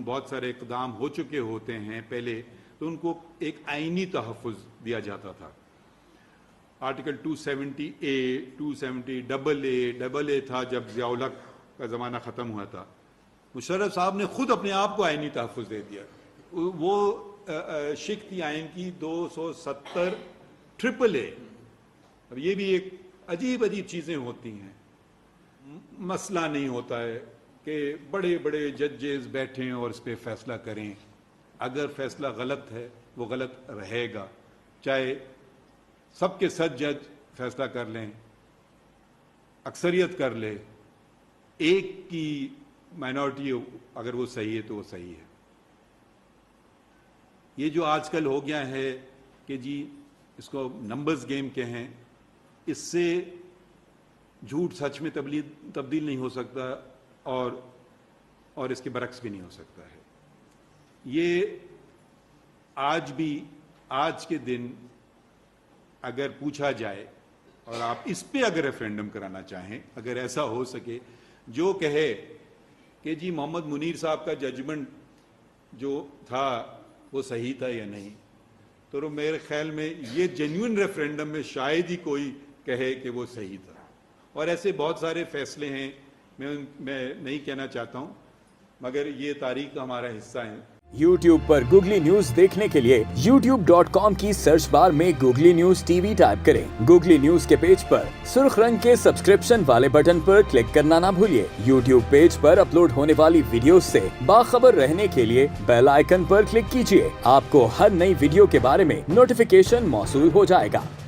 بہت سارے اقدام ہو چکے ہوتے ہیں پہلے تو ان کو ایک آئینی تحفظ دیا جاتا تھا. آرٹیکل 270A 270AA تھا جب ضیاء الحق کا زمانہ ختم ہوا تھا. مشرف صاحب نے خود اپنے آپ کو آئینی تحفظ دے دیا. وہ شق تھی آئین کی 270 AAA. اب یہ بھی ایک عجیب چیزیں ہوتی ہیں. مسئلہ نہیں ہوتا ہے کہ بڑے بڑے ججز بیٹھیں اور اس پہ فیصلہ کریں. اگر فیصلہ غلط ہے وہ غلط رہے گا، چاہے سب کے 7 جج فیصلہ کر لیں، اکثریت کر لے، ایک کی مائنورٹی اگر وہ صحیح ہے تو وہ صحیح ہے. یہ جو آج کل ہو گیا ہے کہ جی اس کو نمبرز گیم کہیں، اس سے جھوٹ سچ میں تبدیل نہیں ہو سکتا اور اس کے برعکس بھی نہیں ہو سکتا ہے. یہ آج بھی آج کے دن اگر پوچھا جائے اور آپ اس پہ اگر ریفرینڈم کرانا چاہیں، اگر ایسا ہو سکے جو کہے کہ جی محمد منیر صاحب کا ججمنٹ جو تھا وہ صحیح تھا یا نہیں، تو میرے خیال میں یہ جینیون ریفرینڈم میں شاید ہی کوئی کہے کہ وہ صحیح تھا. اور ایسے بہت سارے فیصلے ہیں، میں نہیں کہنا چاہتا ہوں، مگر یہ تاریخ کا ہمارا حصہ ہیں. YouTube پر گوگلی نیوز دیکھنے کے لیے youtube.com کی سرچ بار میں googly news T V type کریں. گوگلی نیوز کے پیج پر سرخ رنگ کے سبسکرپشن والے بٹن پر کلک کرنا نہ بھولیے. YouTube پیج پر اپلوڈ ہونے والی ویڈیوز سے باخبر رہنے کے لیے بیل آئیکن پر کلک کیجیے. آپ کو ہر نئی ویڈیو کے بارے میں نوٹیفیکیشن موصول ہو جائے گا.